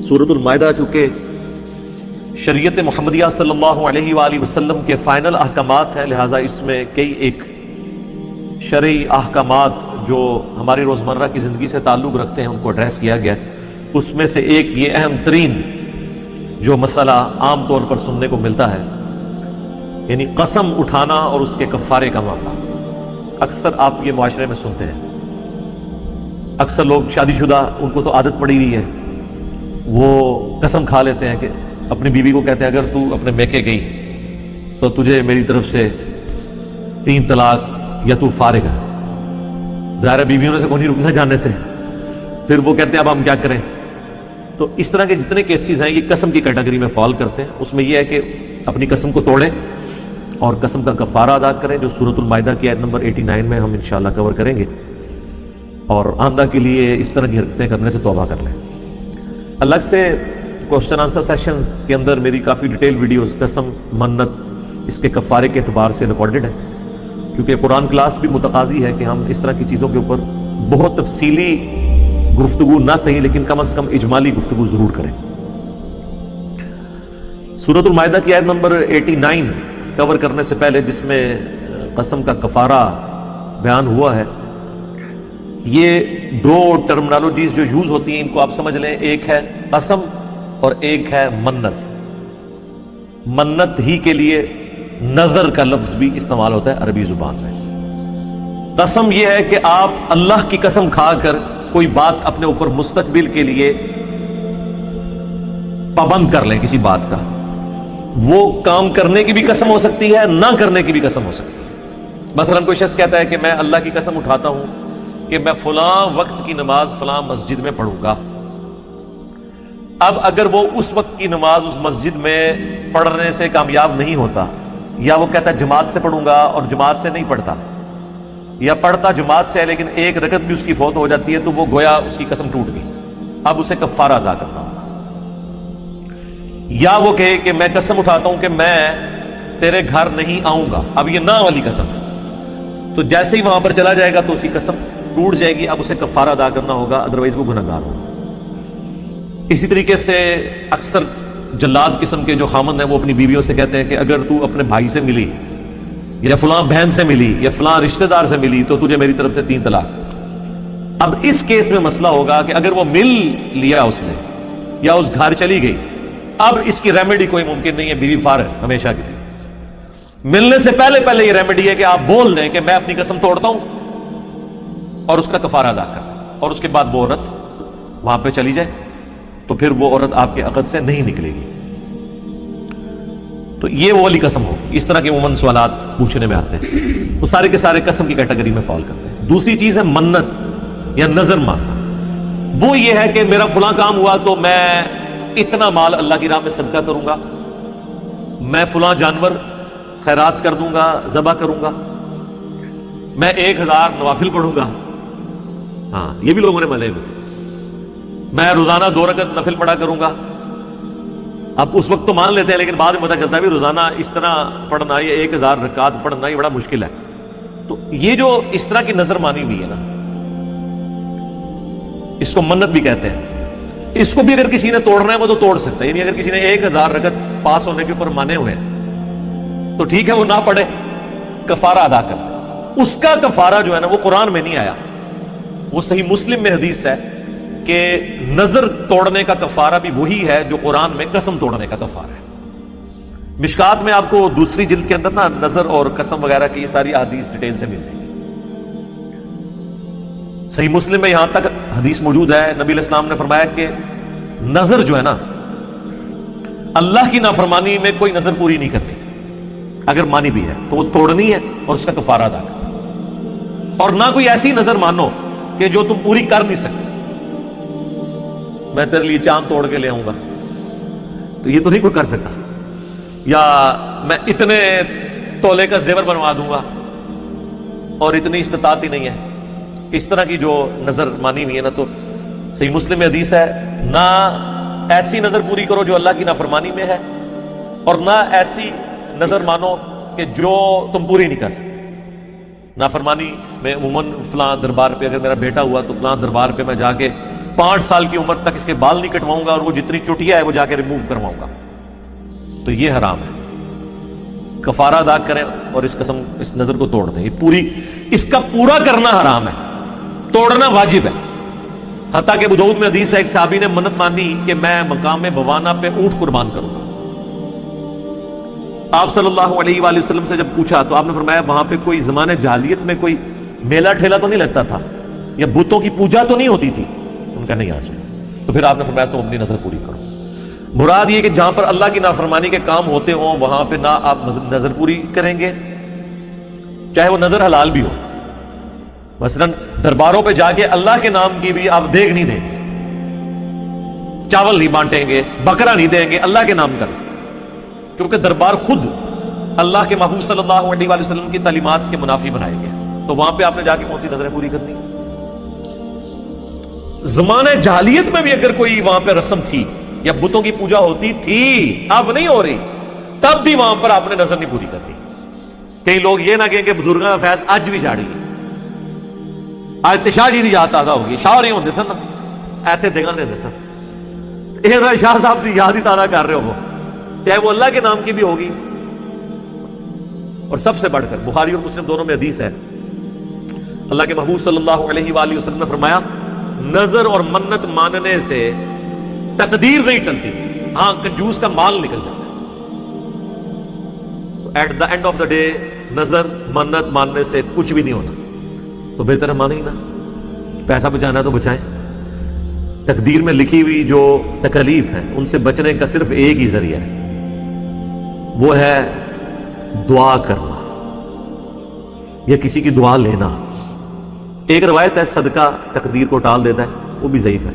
سورۃ المائدہ چونکہ شریعت محمدیہ صلی اللہ علیہ وآلہ وسلم کے فائنل احکامات ہیں، لہٰذا اس میں کئی ایک شرعی احکامات جو ہماری روزمرہ کی زندگی سے تعلق رکھتے ہیں ان کو ایڈریس کیا گیا ہے۔ اس میں سے ایک یہ اہم ترین جو مسئلہ عام طور پر سننے کو ملتا ہے، یعنی قسم اٹھانا اور اس کے کفارے کا معاملہ۔ اکثر آپ یہ معاشرے میں سنتے ہیں، اکثر لوگ شادی شدہ، ان کو تو عادت پڑی ہوئی ہے، وہ قسم کھا لیتے ہیں کہ اپنی بیوی کو کہتے ہیں اگر تو اپنے میکے گئی تو تجھے میری طرف سے 3 طلاق یا تو فارغ ہے۔ ظاہر بیویوں سے کوئی نہیں رکنا جانے سے، پھر وہ کہتے ہیں اب ہم کیا کریں۔ تو اس طرح کے جتنے کیسز ہیں یہ قسم کی کیٹیگری میں فال کرتے ہیں۔ اس میں یہ ہے کہ اپنی قسم کو توڑیں اور قسم کا کفارہ ادا کریں، جو سورۃ المائدہ کی آیت نمبر 89 میں ہم انشاءاللہ کور کریں گے، اور آئندہ کے لیے اس طرح کی حرکتیں کرنے سے توبہ کر لیں۔ الگ سے کوشچن آنسر سیشنز کے اندر میری کافی ڈیٹیل ویڈیوز قسم، منت، اس کے کفارے کے اعتبار سے ریکارڈڈ ہے، کیونکہ قرآن کلاس بھی متقاضی ہے کہ ہم اس طرح کی چیزوں کے اوپر بہت تفصیلی گفتگو نہ صحیح لیکن کم از کم اجمالی گفتگو ضرور کریں۔ سورۃ المائدہ کی آیت نمبر 89 کور کرنے سے پہلے، جس میں قسم کا کفارہ بیان ہوا ہے، یہ 2 ٹرمنالوجیز جو یوز ہوتی ہیں ان کو آپ سمجھ لیں، ایک ہے قسم اور ایک ہے منت۔ منت ہی کے لیے نظر کا لفظ بھی استعمال ہوتا ہے عربی زبان میں۔ قسم یہ ہے کہ آپ اللہ کی قسم کھا کر کوئی بات اپنے اوپر مستقبل کے لیے پابند کر لیں کسی بات کا۔ وہ کام کرنے کی بھی قسم ہو سکتی ہے، نہ کرنے کی بھی قسم ہو سکتی ہے۔ مثلا کوئی شخص کہتا ہے کہ میں اللہ کی قسم اٹھاتا ہوں کہ میں فلاں وقت کی نماز فلاں مسجد میں پڑھوں گا۔ اب اگر وہ اس وقت کی نماز اس مسجد میں پڑھنے سے کامیاب نہیں ہوتا، یا وہ کہتا ہے جماعت سے پڑھوں گا اور جماعت سے نہیں پڑھتا، یا پڑھتا جماعت سے ہے لیکن ایک رکعت بھی اس کی فوت ہو جاتی ہے، تو وہ گویا اس کی قسم ٹوٹ گئی، اب اسے کفارہ ادا کرنا ہوگا۔ یا وہ کہے کہ میں قسم اٹھاتا ہوں کہ میں تیرے گھر نہیں آؤں گا، اب یہ نہ والی قسم ہے، تو جیسے ہی وہاں پر چلا جائے گا تو اس کی قسم ٹوٹ جائے گی، اب اسے کفارہ ادا کرنا ہوگا، ادروائز وہ گنہگار ہوگا۔ اسی طریقے سے اکثر جلاد قسم کے جو خامند ہیں وہ اپنی بیویوں سے کہتے ہیں کہ اگر تو اپنے بھائی سے ملی یا فلاں بہن سے ملی یا فلاں رشتہ دار سے ملی تو تجھے میری طرف سے 3 طلاق۔ اب اس کیس میں مسئلہ ہوگا کہ اگر وہ مل لیا اس نے یا اس گھر چلی گئی، اب اس کی ریمیڈی کوئی ممکن نہیں ہے، بیوی فارغ ہمیشہ کے لیے۔ ملنے سے پہلے پہلے یہ ریمیڈی ہے کہ آپ بول دیں کہ میں اپنی قسم توڑتا ہوں اور اس کا کفارہ ادا کر دیں، اور اس کے بعد وہ عورت وہاں پہ چلی جائے تو پھر وہ عورت آپ کے عقد سے نہیں نکلے گی۔ تو یہ وہ والی قسم ہوگی۔ اس طرح کے عموماً سوالات پوچھنے میں آتے ہیں، وہ سارے کے سارے قسم کی کیٹیگری میں فال کرتے ہیں۔ دوسری چیز ہے منت یا نظر ماننا۔ وہ یہ ہے کہ میرا فلاں کام ہوا تو میں اتنا مال اللہ کی راہ میں صدقہ کروں گا، میں فلاں جانور خیرات کر دوں گا، ذبح کروں گا، میں 1000 نوافل پڑھوں گا۔ ہاں، یہ بھی لوگوں نے ملے ہوئے تھے، میں روزانہ 2 رکعت نفل پڑھا کروں گا۔ اب اس وقت تو مان لیتے ہیں لیکن بعد میں پتہ چلتا ہے بھی روزانہ اس طرح پڑھنا یا 1000 رکعت پڑھنا یہ بڑا مشکل ہے۔ تو یہ جو اس طرح کی نظر مانی ہوئی ہے نا، اس کو منت بھی کہتے ہیں۔ اس کو بھی اگر کسی نے توڑنا ہے وہ تو توڑ سکتا ہے، یعنی اگر کسی نے 1000 رکعت پاس ہونے کے اوپر مانے ہوئے ہیں تو ٹھیک ہے، وہ نہ پڑھے، کفارہ ادا کر دے۔ اس کا کفارہ جو ہے نا وہ قرآن میں نہیں آیا، وہ صحیح مسلم میں حدیث ہے کہ نظر توڑنے کا کفارہ بھی وہی ہے جو قرآن میں قسم توڑنے کا کفارہ ہے۔ مشکات میں آپ کو دوسری جلد کے اندر نا نظر اور قسم وغیرہ کی یہ ساری احادیث ڈیٹیل سے ملتی ہیں۔ صحیح مسلم میں یہاں تک حدیث موجود ہے، نبی علیہ السلام نے فرمایا کہ نظر جو ہے نا، اللہ کی نافرمانی میں کوئی نظر پوری نہیں کرنی، اگر مانی بھی ہے تو وہ توڑنی ہے اور اس کا کفارہ ادا کرنا، اور نہ کوئی ایسی نظر مانو کہ جو تم پوری کر نہیں سکتے۔ میں تیرے لیے چاند توڑ کے لے آؤں گا، تو یہ تو نہیں کوئی کر سکتا، یا میں اتنے تولے کا زیور بنوا دوں گا اور اتنی استطاعت ہی نہیں ہے۔ اس طرح کی جو نظر مانی ہوئی ہے نا، تو صحیح مسلم میں حدیث ہے، نہ ایسی نظر پوری کرو جو اللہ کی نافرمانی میں ہے، اور نہ ایسی نظر مانو کہ جو تم پوری نہیں کر سکتے۔ نافرمانی میں عموماً فلاں دربار پہ اگر میرا بیٹا ہوا تو فلاں دربار پہ میں جا کے 5 سال کی عمر تک اس کے بال نہیں کٹواؤں گا اور وہ جتنی چٹیا ہے وہ جا کے ریموو کرواؤں گا، تو یہ حرام ہے۔ کفارہ ادا کریں اور اس نظر کو توڑ دیں، اس کا پورا کرنا حرام ہے، توڑنا واجب ہے۔ حتیٰ کہ ابو داؤد میں حدیث ہے ایک صحابی نے منت مانی کہ میں مقام بوانا پہ اونٹ قربان کروں گا۔ آپ صلی اللہ علیہ وآلہ وسلم سے جب پوچھا تو آپ نے فرمایا وہاں پہ کوئی زمانے جاہلیت میں کوئی میلہ ٹھیلا تو نہیں لگتا تھا یا بتوں کی پوجا تو نہیں ہوتی تھی؟ ان کا نہیں آسو۔ تو پھر آپ نے فرمایا تم اپنی نظر پوری کرو۔ مراد یہ کہ جہاں پر اللہ کی نافرمانی کے کام ہوتے ہوں وہاں پہ نہ آپ نظر پوری کریں گے، چاہے وہ نظر حلال بھی ہو۔ مثلا درباروں پہ جا کے اللہ کے نام کی بھی آپ دیگ نہیں دیں گے، چاول نہیں بانٹیں گے، بکرا نہیں دیں گے اللہ کے نام کر، کیونکہ دربار خود اللہ کے محبوب صلی اللہ علیہ وآلہ وسلم کی تعلیمات کے منافی بنائے گئے، تو وہاں پہ آپ نے جا کے کون سی نظریں پوری کرنی؟ زمانہ جاہلیت میں بھی اگر کوئی وہاں پہ رسم تھی یا بتوں کی پوجا ہوتی تھی، اب نہیں ہو رہی، تب بھی وہاں پر آپ نے نظر نہیں پوری کرنی۔ کئی لوگ یہ نہ کہیں کہ بزرگوں کا فیض آج بھی جاڑی ہے، آج شاہ جی دی یاد تازہ ہوگی، شاہ نہیں ہوتے سن نا ایتھے دیگاں دے سن، یہ شاہ صاحب دی یاد ہی تازہ کر رہے ہو، چاہے وہ اللہ کے نام کی بھی ہوگی۔ اور سب سے بڑھ کر بخاری اور مسلم دونوں میں حدیث ہے، اللہ کے محبوب صلی اللہ علیہ وآلہ وسلم نے فرمایا نظر اور منت ماننے سے تقدیر نہیں ٹلتی، ہاں کنجوس کا مال نکل جاتا ہے۔ تو at the end of the day نظر منت ماننے سے کچھ بھی نہیں ہونا، تو بہتر ہے مانے ہی نا، پیسہ بچانا ہے تو بچائیں۔ تقدیر میں لکھی ہوئی جو تکلیف ہیں ان سے بچنے کا صرف ایک ہی ذریعہ ہے، وہ ہے دعا کرنا یا کسی کی دعا لینا۔ ایک روایت ہے صدقہ تقدیر کو ٹال دیتا ہے، وہ بھی ضعیف ہے۔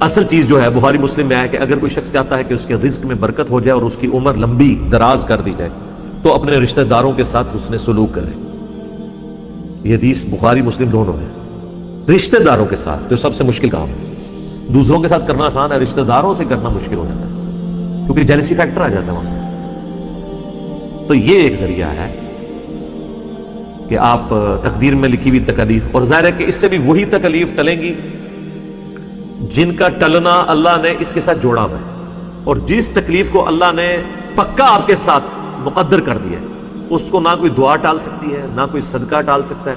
اصل چیز جو ہے بخاری مسلم میں ہے کہ اگر کوئی شخص چاہتا ہے کہ اس کے رزق میں برکت ہو جائے اور اس کی عمر لمبی دراز کر دی جائے تو اپنے رشتہ داروں کے ساتھ حسن سلوک کرے۔ یہ حدیث بخاری مسلم دونوں ہے۔ رشتہ داروں کے ساتھ جو سب سے مشکل کام ہے، دوسروں کے ساتھ کرنا آسان ہے، رشتہ داروں سے کرنا مشکل ہو جاتا ہے کیونکہ جیلسی فیکٹر آ جاتا ہے وہاں۔ تو یہ ایک ذریعہ ہے کہ آپ تقدیر میں لکھی ہوئی تکلیف، اور ظاہر ہے کہ اس سے بھی وہی تکلیف ٹلیں گی جن کا ٹلنا اللہ نے اس کے ساتھ جوڑا ہوا ہے، اور جس تکلیف کو اللہ نے پکا آپ کے ساتھ مقدر کر دیا ہے اس کو نہ کوئی دعا ٹال سکتی ہے، نہ کوئی صدقہ ٹال سکتا ہے۔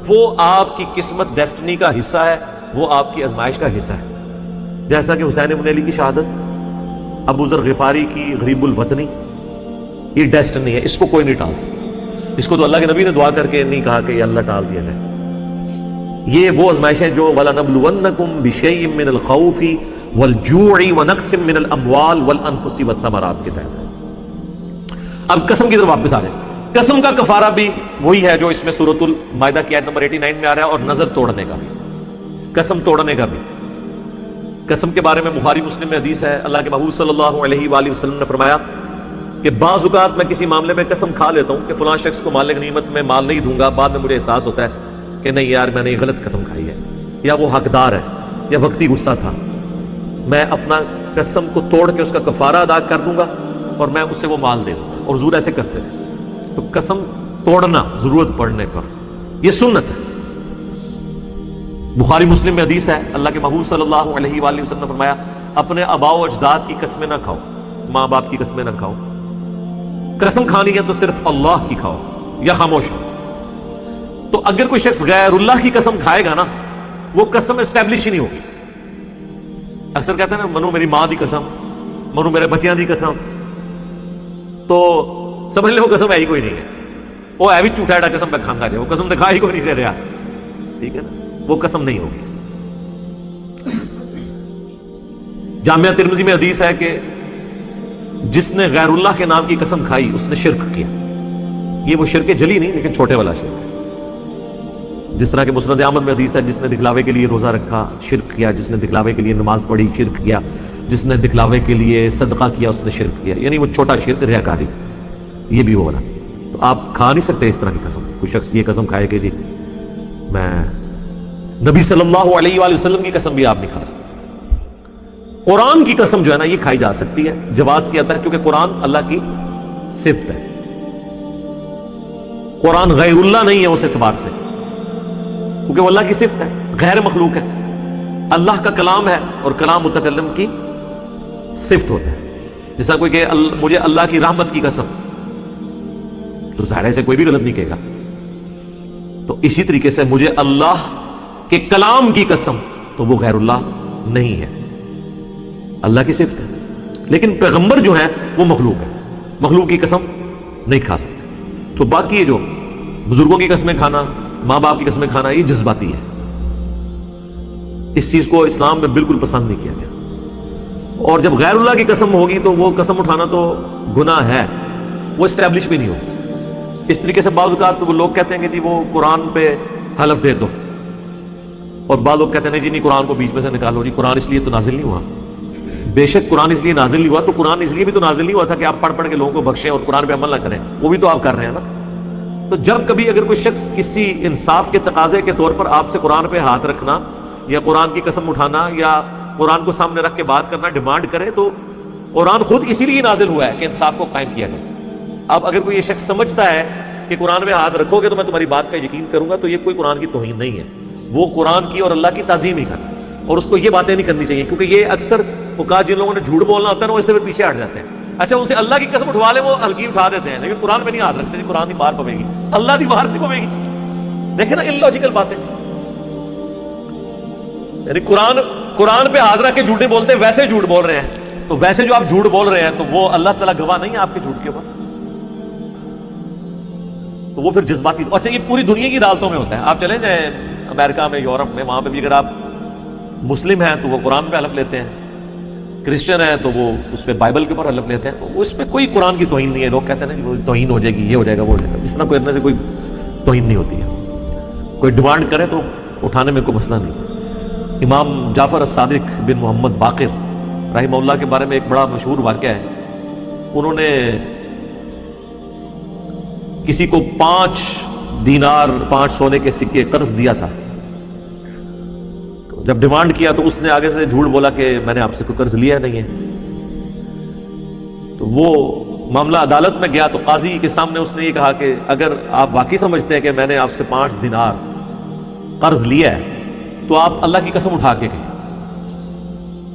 وہ آپ کی قسمت ڈیسٹنی کا حصہ ہے، وہ آپ کی آزمائش کا حصہ ہے۔ جیسا کہ حسین بن علی کی شہادت، ابو ذر غفاری کی غریب الوطنی، یہ ڈیسٹنی ہے، اس کو کوئی نہیں ٹال سکتا۔ اس کو تو اللہ کے نبی نے دعا کر کے نہیں کہا کہ یہ اللہ ٹال دیا جائے۔ یہ وہ آزمائشیں جو وَلَنَبْلُوَنَّكُمْ بِشَيْءٍ مِّنَ الْخَوْفِ وَالْجُوعِ وَنَقْصٍ مِّنَ الْأَمْوَالِ وَالْأَنفُسِ وَالثَّمَرَاتِ کے تحت ہے۔ اب قسم کی طرف واپس آ جائیں۔ قسم کا کفارہ بھی وہی ہے جو اس میں سورۃ المائدہ کی آیت نمبر 89 میں آ رہا ہے، اور نظر توڑنے کا بھی، قسم توڑنے کا بھی۔ قسم کے بارے میں بخاری مسلم میں حدیث ہے، اللہ کے محبوب صلی اللہ علیہ وآلہ وسلم نے فرمایا کہ بعض اوقات میں کسی معاملے میں قسم کھا لیتا ہوں کہ فلاں شخص کو مال غنیمت میں مال نہیں دوں گا، بعد میں مجھے احساس ہوتا ہے کہ نہیں یار میں نے غلط قسم کھائی ہے، یا وہ حقدار ہے، یا وقتی غصہ تھا، میں اپنا قسم کو توڑ کے اس کا کفارہ ادا کر دوں گا اور میں اسے وہ مال دے دوں گا۔ اور حضور ایسے کرتے تھے۔ تو قسم توڑنا ضرورت پڑنے پر یہ سنت ہے۔ بخاری مسلم میں حدیث ہے، اللہ کے محبوب صلی اللہ علیہ وآلہ وسلم نے فرمایا اپنے آباء و اجداد کی قسمیں نہ کھاؤ، ماں باپ کی قسمیں نہ کھاؤ، قسم کھانی ہے تو صرف اللہ کی کھاؤ یا خاموش ہو۔ تو اگر کوئی شخص غیر اللہ کی قسم کھائے گا نا، وہ قسم اسٹیبلش ہی نہیں ہوگی۔ اکثر کہتے ہیں نا منو میری ماں دی قسم، منو میرے بچیاں دی قسم، تو سمجھ لے وہ قسم ہے ہی کوئی نہیں ہے، وہ ہے بھی جھوٹا ایڈا قسم پہ کھانا جائے، وہ قسم دکھا ہی کوئی نہیں دے رہا، ٹھیک ہے نا، وہ قسم نہیں ہوگی۔ جامعہ ترمذی میں حدیث ہے کہ جس نے غیر اللہ کے نام کی قسم کھائی اس نے شرک کیا۔ یہ وہ شرک جلی نہیں لیکن چھوٹے والا شرک ہے۔ جس طرح کہ مسند احمد میں حدیث ہے جس نے دکھلاوے کے لیے روزہ رکھا شرک کیا، جس نے دکھلاوے کے لیے نماز پڑھی شرک کیا، جس نے دکھلاوے کے لیے صدقہ کیا اس نے شرک کیا، یعنی وہ چھوٹا شرک ریاکاری، یہ بھی وہ والا۔ تو آپ کھا نہیں سکتے اس طرح کی قسم۔ کوئی شخص یہ قسم کھائے کہ جی میں نبی صلی اللہ علیہ وآلہ وسلم کی قسم بھی آپ نہیں کھا سکتے۔ قرآن کی قسم جو ہے نا یہ کھائی جا سکتی ہے، جواز کیا تھا کیونکہ قرآن اللہ کی صفت ہے۔ قرآن غیر اللہ نہیں ہے اس اعتبار سے، کیونکہ وہ اللہ کی صفت ہے، غیر مخلوق ہے، اللہ کا کلام ہے، اور کلام متکلم کی صفت ہوتا ہے۔ جیسا کوئی کہ مجھے اللہ کی رحمت کی قسم، تو ظاہر سے کوئی بھی غلط نہیں کہے گا۔ تو اسی طریقے سے مجھے اللہ کے کلام کی قسم، تو وہ غیر اللہ نہیں ہے، اللہ کی صفت ہے۔ لیکن پیغمبر جو ہے وہ مخلوق ہے، مخلوق کی قسم نہیں کھا سکتے۔ تو باقی یہ جو بزرگوں کی قسمیں کھانا، ماں باپ کی قسمیں کھانا، یہ جذباتی ہے، اس چیز کو اسلام میں بالکل پسند نہیں کیا گیا۔ اور جب غیر اللہ کی قسم ہوگی تو وہ قسم اٹھانا تو گناہ ہے، وہ اسٹیبلش بھی نہیں ہوگی۔ اس طریقے سے بعض اوقات وہ لوگ کہتے ہیں کہ جی وہ قرآن پہ حلف دے دو، اور بعض لوگ کہتے ہیں جی نہیں قرآن کو بیچ میں سے نکالو، جی قرآن اس لیے تو نازل نہیں ہوا۔ بے شک قرآن اس لیے نازل نہیں ہوا، تو قرآن اس لیے بھی تو نازل نہیں ہوا تھا کہ آپ پڑھ کے لوگوں کو بخشیں اور قرآن پہ عمل نہ کریں، وہ بھی تو آپ کر رہے ہیں نا۔ تو جب کبھی اگر کوئی شخص کسی انصاف کے تقاضے کے طور پر آپ سے قرآن پہ ہاتھ رکھنا یا قرآن کی قسم اٹھانا یا قرآن کو سامنے رکھ کے بات کرنا ڈیمانڈ کرے، تو قرآن خود اسی لیے نازل ہوا ہے کہ انصاف کو قائم کیا جائے۔ اب اگر کوئی یہ شخص سمجھتا ہے کہ قرآن پہ ہاتھ رکھو گے تو میں تمہاری بات کا یقین کروں گا، تو یہ کوئی قرآن کی توہین نہیں ہے، وہ قرآن کی اور اللہ کی تعظیم ہی کرنا، اور اس کو یہ باتیں نہیں کرنی چاہیے، کیونکہ یہ اکثر اوقات جن لوگوں نے جھوٹ بولنا ہوتا ہے نا وہ اس سے پیچھے ہٹ جاتے ہیں۔ اچھا ان سے اللہ کی قسم اٹھوا لیں وہ ہلکی اٹھا دیتے ہیں، لیکن قرآن پہ نہیں ہاتھ رکھتے، قرآن دی باہر پوے گی، اللہ دی باہر نہیں پوے گی۔ دیکھیں نا انلوجیکل باتیں، یعنی قرآن پہ ہاتھ رکھ کے جھوٹے بولتے ہیں، ویسے جھوٹ بول رہے ہیں، تو ویسے جو آپ جھوٹ بول رہے ہیں تو وہ اللہ تعالیٰ گواہ نہیں ہے آپ کے جھوٹ کے اوپر، تو وہ پھر جذباتی۔ اچھا یہ پوری دنیا کی عدالتوں میں ہوتا ہے، آپ چلیں جائیں امریکہ میں، یورپ میں، وہاں پہ بھی اگر آپ مسلم ہیں تو وہ قرآن پہ حلف لیتے ہیں، کرسچن ہیں تو وہ اس پہ بائبل کے اوپر حلف لیتے ہیں، اس پہ کوئی قرآن کی توہین نہیں ہے۔ لوگ کہتے ہیں نا کہ توہین ہو جائے گی، یہ ہو جائے گا، وہ ہو جائے گا، اس طرح کرنے سے کوئی توہین نہیں ہوتی ہے۔ کوئی ڈیمانڈ کرے تو اٹھانے میں کوئی مسئلہ نہیں۔ امام جعفر الصادق بن محمد باقر رحمہ اللہ کے بارے میں ایک بڑا مشہور واقعہ ہے، انہوں نے کسی کو 5 دینار 5 سونے کے سکے قرض دیا تھا، تو جب ڈیمانڈ کیا تو اس نے آگے سے جھوٹ بولا کہ میں نے آپ سے کوئی قرض لیا نہیں ہے۔ تو وہ معاملہ عدالت میں گیا تو قاضی کے سامنے اس نے یہ کہا کہ اگر آپ واقعی سمجھتے ہیں کہ میں نے آپ سے 5 دینار قرض لیا ہے تو آپ اللہ کی قسم اٹھا کے گئے،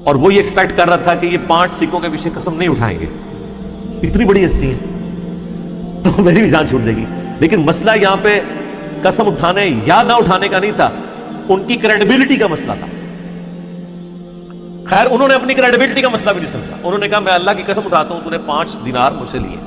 اور وہ یہ ایکسپیکٹ کر رہا تھا کہ یہ 5 سکوں کے پیچھے قسم نہیں اٹھائیں گے، اتنی بڑی ہستی ہے تو میری بھی جان چھوٹ دے گی۔ لیکن مسئلہ یہاں پہ قسم اٹھانے یا نہ اٹھانے کا نہیں تھا، ان کی کریڈیبلٹی کا مسئلہ تھا۔ خیر انہوں نے اپنی کریڈیبلٹی کا مسئلہ بھی نہیں سمجھا، انہوں نے کہا میں اللہ کی قسم اٹھاتا ہوں تو نے 5 دینار مجھ سے لیے،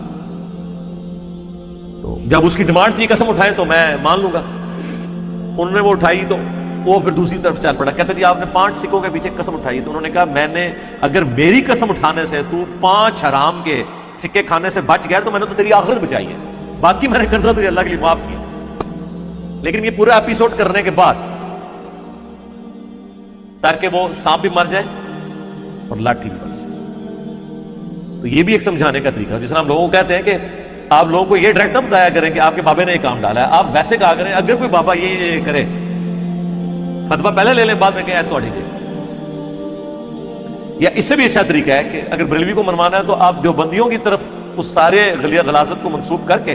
تو جب اس کی ڈیمانڈ تھی قسم اٹھائیں تو میں مان لوں گا۔ انہوں نے وہ اٹھائی تو وہ پھر دوسری طرف چل پڑا، کہتے جی آپ نے 5 سکوں کے پیچھے قسم اٹھائی، تو انہوں نے کہا میں نے اگر میری قسم اٹھانے سے تو 5 حرام کے سکے کھانے سے بچ گیا تو میں نے تو تیری آخرت بچائی ہے، باقی میں نے قرضہ تجھے اللہ کے لیے معاف کیا۔ لیکن یہ پورا ایپیسوڈ کرنے کے بعد تاکہ وہ سانپ بھی مر جائے اور لاٹھی بھی مر جائے، تو یہ بھی ایک سمجھانے کا طریقہ ہے۔ جس طرح ہم لوگوں کو کہتے ہیں کہ آپ لوگوں کو یہ ڈائریکٹ نہ بتایا کریں کہ آپ کے بابے نے یہ کام ڈالا ہے، آپ ویسے کہا کریں اگر کوئی بابا یہ کرے فتویٰ پہلے لے لیں بعد میں کہ تھوڑی جی۔ یا اس سے بھی اچھا طریقہ ہے کہ اگر بریلوی کو منوانا ہے تو آپ دیوبندیوں کی طرف اس سارے غلاظت کو منسوب کر کے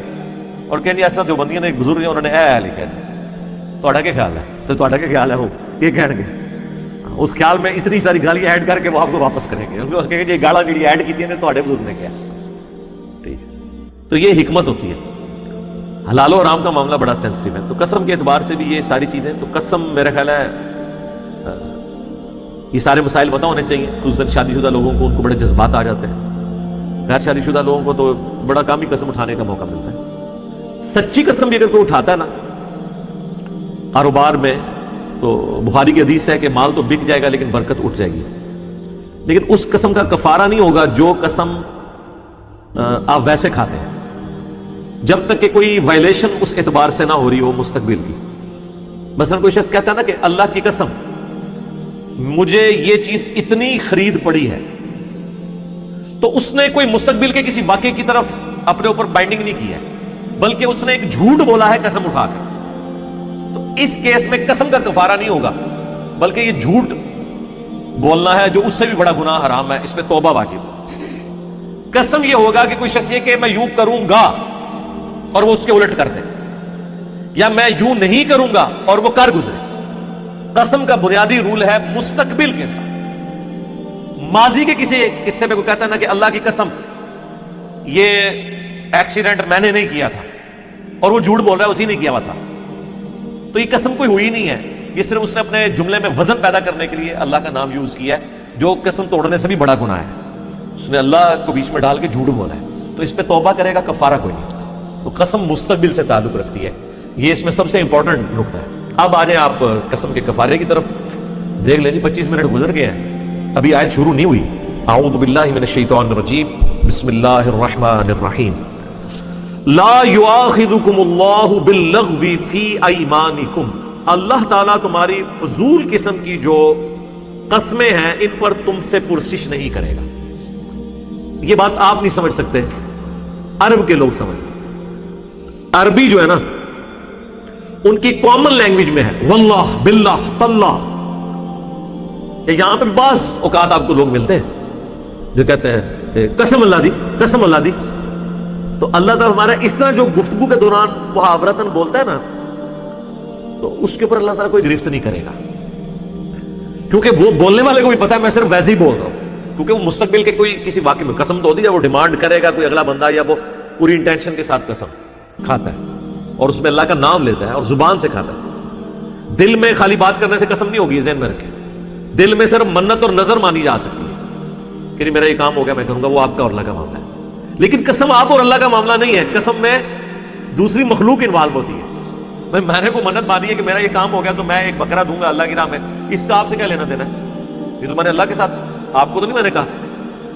اور کہیں جی ایسا دیوبندیوں نے ایک بزرگ ہے انہوں نے اے لکھا ہے، تھوڑا کیا خیال ہے، تو تھوڑا کیا خیال ہے، وہ یہ کہیں گے اس خیال میں اتنی ساری گالیاں ایڈ کر کے وہ آپ کو واپس کریں گے، ان کو کہیں گے یہ گالا جی ایڈ کی تھی تھوڑے بزرگ نے کیا۔ ٹھیک ہے، تو یہ حکمت ہوتی ہے۔ حلال و حرام کا معاملہ بڑا سینسٹیو ہے، تو قسم کے اعتبار سے بھی یہ ساری چیزیں، تو قسم میرا خیال ہے یہ سارے مسائل پتہ ہونے چاہیے، خصوصاً شادی شدہ لوگوں کو، ان کو بڑے جذبات آ جاتے ہیں، غیر شادی شدہ لوگوں کو تو بڑا کم ہی قسم اٹھانے کا موقع ملتا ہے۔ سچی قسم بھی اگر کوئی اٹھاتا ہے نا کاروبار میں، تو بخاری کی حدیث ہے کہ مال تو بک جائے گا لیکن برکت اٹھ جائے گی، لیکن اس قسم کا کفارہ نہیں ہوگا جو قسم آپ ویسے کھاتے ہیں، جب تک کہ کوئی وائلیشن اس اعتبار سے نہ ہو رہی ہو مستقبل کی۔ مثلا کوئی شخص کہتا ہے نا کہ اللہ کی قسم مجھے یہ چیز اتنی خرید پڑی ہے، تو اس نے کوئی مستقبل کے کسی واقعے کی طرف اپنے اوپر بائنڈنگ نہیں کی ہے، بلکہ اس نے ایک جھوٹ بولا ہے قسم اٹھا کے، تو اس کیس میں قسم کا کفارہ نہیں ہوگا، بلکہ یہ جھوٹ بولنا ہے جو اس سے بھی بڑا گناہ حرام ہے، اس میں توبہ واجب۔ قسم یہ ہوگا کہ کوئی شخص یہ کہ میں یوں کروں گا اور وہ اس کے الٹ کر دے، یا میں یوں نہیں کروں گا اور وہ کر گزرے. قسم کا بنیادی رول ہے مستقبل کے ساتھ. ماضی کے کسی قصے پہ کوئی کہتا ہے نا کہ اللہ کی قسم یہ ایکسیڈنٹ میں نے نہیں کیا تھا، اور وہ جھوٹ بول رہا ہے اسی نے کیا ہوا تھا، تو یہ قسم کوئی ہوئی نہیں ہے. یہ صرف اس نے اپنے جملے میں وزن پیدا کرنے کے لیے اللہ کا نام یوز کیا ہے، جو قسم توڑنے سے بھی بڑا گناہ ہے. اس نے اللہ کو بیچ میں ڈال کے جھوٹ بولا ہے، تو اس پہ توبہ کرے گا، کفارہ کوئی نہیں ہوگا. تو قسم مستقبل سے تعلق رکھتی ہے، یہ اس میں سب سے امپورٹنٹ نقطہ ہے. اب آ جائیں آپ قسم کے کفارے کی طرف. دیکھ لیں جی 25 منٹ گزر گئے ہیں، ابھی آیت شروع نہیں ہوئی. اعوذ باللہ من الشیطان الرجیم، بسم اللہ الرحمن الرحیم. لا یؤاخذکم اللہ باللغو فی ایمانکم. اللہ تعالیٰ تمہاری فضول قسم کی جو قسمیں ہیں ان پر تم سے پرسش نہیں کرے گا. یہ بات آپ نہیں سمجھ سکتے، عرب کے لوگ سمجھ سکتے. عربی جو ہے نا ان کی کامن لینگویج میں ہے واللہ باللہ تاللہ. یہاں پہ بعض اوقات آپ کو لوگ ملتے ہیں جو کہتے ہیں قسم اللہ دی، قسم اللہ دی. تو اللہ تعالیٰ ہمارا اس طرح جو گفتگو کے دوران محاورتاً بولتا ہے نا، تو اس کے اوپر اللہ تعالیٰ کوئی گرفت نہیں کرے گا، کیونکہ وہ بولنے والے کو بھی پتا ہے میں صرف ویسے ہی بول رہا ہوں، کیونکہ وہ مستقبل کے کوئی کسی واقعے میں قسم تو ہوتی ہے، وہ ڈیمانڈ کرے گا کوئی اگلا بندہ، یا وہ پوری انٹینشن کے ساتھ قسم کھاتا ہے اور اس میں اللہ کا نام لیتا ہے اور زبان سے کھاتا ہے. دل میں خالی بات کرنے سے قسم نہیں ہوگی، ذہن میں رکھیں. دل میں صرف منت اور نظر مانی جا سکتی ہے کہ میرا یہ کام ہو گیا میں کروں گا، وہ آپ کا اور اللہ کا معاملہ ہے. لیکن قسم آپ اور اللہ کا معاملہ نہیں ہے. قسم میں دوسری مخلوق انوالو ہوتی ہے. میں نے کو منت مانی ہے کہ میرا یہ کام ہو گیا تو میں ایک بکرا دوں گا اللہ کی راہ میں، اس کا آپ سے کیا لینا دینا ہے؟ یہ تو میں نے اللہ کے ساتھ، آپ کو تو نہیں میں نے کہا،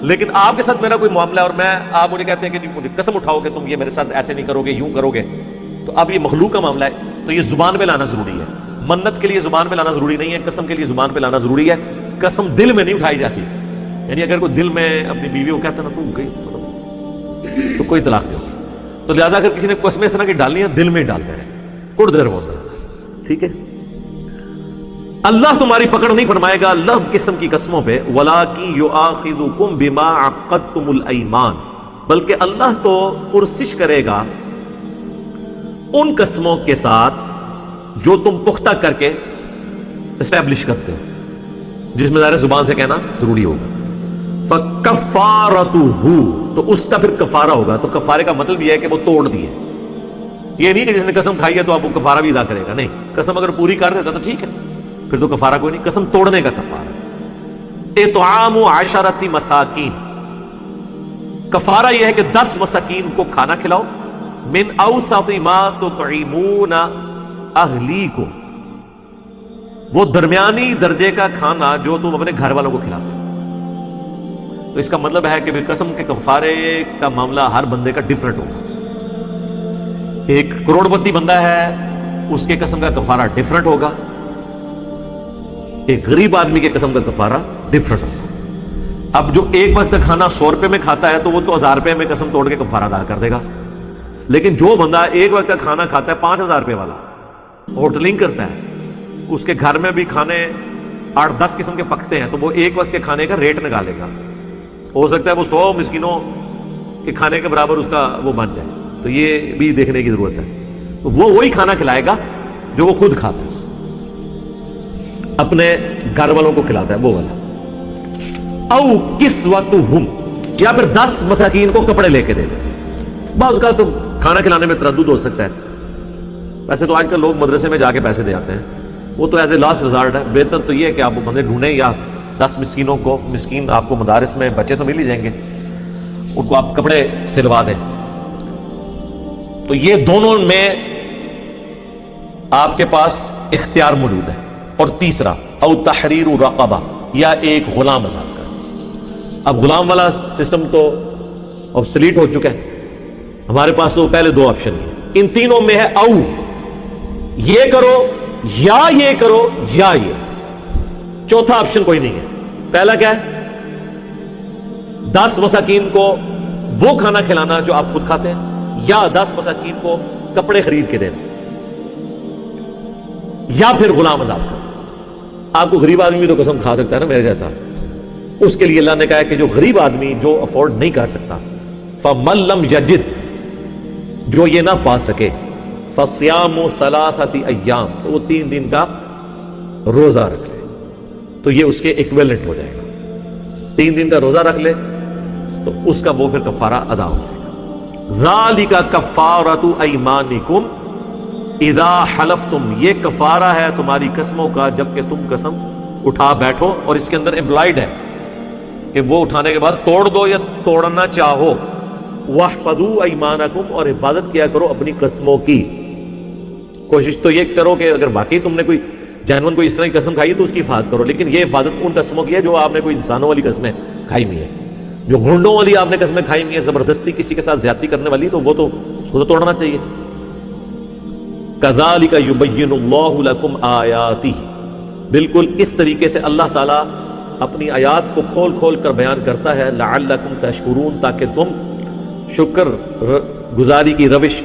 لیکن آپ کے ساتھ میرا کوئی معاملہ ہے اور میں آپ مجھے کہتے ہیں کہ مجھے قسم اٹھاؤ کہ تم یہ میرے ساتھ ایسے نہیں کرو گے، یوں کرو گے، تو اب یہ مخلوق کا معاملہ ہے. تو یہ زبان پہ لانا ضروری ہے. منت کے لیے زبان پہ لانا ضروری نہیں ہے، قسم کے لیے زبان پہ لانا ضروری ہے. قسم دل میں نہیں اٹھائی جاتی. یعنی اگر کوئی دل میں اپنی بیوی کو کہتا نا تو گئی تو کوئی طلاق نہیں ہوگا. تو لہٰذا اگر کسی نے قسمیں اس طرح کی ڈالنی ہے دل میں ہی ڈالتے ہیں، کڑ دیر بولتا ہے. ٹھیک ہے، اللہ تمہاری پکڑ نہیں فرمائے گا لغو قسم کی قسموں پہ. وَلَٰكِن يُؤَاخِذُكُم بِمَا عَقَّدتُّمُ الْأَيْمَانَ، بلکہ اللہ تو پرسش کرے گا ان قسموں کے ساتھ جو تم پختہ کر کے اسٹیبلش کرتے ہو، جس میں ظاہر زبان سے کہنا ضروری ہوگا. فَكَفَّارَتُهُ، تو اس کا پھر کفارہ ہوگا. تو کفارے کا مطلب یہ ہے کہ وہ توڑ دیے. یہ نہیں کہ جس نے قسم کھائی ہے تو آپ کو کفارہ بھی ادا کرے گا، نہیں. قسم اگر پوری کر دیتا تو ٹھیک ہے، پھر تو کفارہ کوئی نہیں. قسم توڑنے کا کفارہ. اطعام 10 مساکین، کفارہ یہ ہے کہ 10 مساکین کو کھانا کھلاؤ. من اوسط ما تطعمون اہلیکم، وہ درمیانی درجے کا کھانا جو تم اپنے گھر والوں کو کھلاتے ہو. تو اس کا مطلب ہے کہ قسم کے کفارے کا معاملہ ہر بندے کا ڈفرنٹ ہوگا. ایک کروڑ پتی بندہ ہے اس کے قسم کا کفارہ ڈفرنٹ ہوگا، ایک غریب آدمی کے قسم کا کفارہ ڈفرنٹ ہوگا. اب جو ایک وقت کا کھانا 100 روپے میں کھاتا ہے تو وہ تو 1000 روپے میں قسم توڑ کے کفارہ ادا کر دے گا. لیکن جو بندہ ایک وقت کا کھانا کھاتا ہے 5000 روپے والا، ہوٹلنگ کرتا ہے، اس کے گھر میں بھی کھانے 8-10 قسم کے پکتے ہیں، تو وہ ایک وقت کے کھانے کا ریٹ نکالے گا. ہو سکتا ہے وہ 100 مسکینوں کے کھانے کے برابر اس کا وہ بن جائے. تو یہ بھی دیکھنے کی ضرورت ہے. تو وہ وہی کھانا کھلائے گا جو وہ خود کھاتا ہے، اپنے گھر والوں کو کھلاتا ہے وہ والا. او کسوتہم، یا پھر 10 مساکین کو کپڑے لے کے دے دے. بعض کا تو کھانا کھلانے میں تردد ہو سکتا ہے. ویسے تو آج کل لوگ مدرسے میں جا کے پیسے دے آتے ہیں، وہ تو ایز اے لاسٹ ریزارٹ ہے. بہتر تو یہ ہے کہ آپ بندے ڈھونڈیں، یا 10 مسکینوں کو، مسکین آپ کو مدارس میں بچے تو مل ہی جائیں گے، ان کو آپ کپڑے سلوا دیں. تو یہ دونوں میں آپ کے پاس اختیار موجود ہے. اور تیسرا او تحریر رقبہ، یا ایک غلام آزاد کرنا. اب غلام والا سسٹم تو obsolete ہو چکا ہے. ہمارے پاس تو پہلے 2 آپشن ہیں. ان تینوں میں ہے او، یہ کرو یا یہ کرو یا یہ. چوتھا آپشن کوئی نہیں ہے. پہلا کیا ہے؟ 10 مساکین کو وہ کھانا کھلانا جو آپ خود کھاتے ہیں، یا 10 مساکین کو کپڑے خرید کے دینا، یا پھر غلام آزاد کرنا. آپ کو غریب آدمی بھی تو قسم کھا سکتا ہے نا میرے جیسا. اس کے لیے اللہ نے کہا ہے کہ جو غریب آدمی جو افورڈ نہیں کر سکتا، فَمَن لَّمْ يَجِدْ، جو یہ نہ پا سکے، فصیام ثلاثۃ ایام، تو وہ 3 دن کا روزہ رکھ لے، تو یہ اس کے ایکویلنٹ ہو جائے گا۔ 3 دن کا روزہ رکھ لے تو اس کا وہ پھر کفارہ ادا ہو جائے گا۔ ذالک کفارۃ ایمانکم اذا حلفتم، یہ کفارہ ہے تمہاری قسموں کا جب کہ تم قسم اٹھا بیٹھو، اور اس کے اندر امپلائڈ ہے کہ وہ اٹھانے کے بعد توڑ دو یا توڑنا چاہو۔ واحفظوا ایمانکم، اور حفاظت کیا کرو اپنی قسموں کی۔ کوشش تو یہ کرو کہ اگر واقعی تم نے کوئی جانور کوئی اس طرح کی قسم کھائی ہے تو اس کی حفاظت کرو، لیکن یہ حفاظت ان قسموں کی ہے جو آپ نے کوئی انسانوں والی قسمیں کھائی ہوئی ہیں، جو گھنڈوں والی آپ نے قسمیں کھائی ہوئی ہیں، زبردستی کسی کے ساتھ زیادتی کرنے والی، تو وہ تو اس کو تو توڑنا چاہیے۔ کذالک یبین اللہ لکم آیاتہ، بالکل اس طریقے سے اللہ تعالیٰ اپنی آیات کو کھول کھول کر بیان کرتا ہے، لعلکم تشکرون، تاکہ تم شکر گزاری کی روش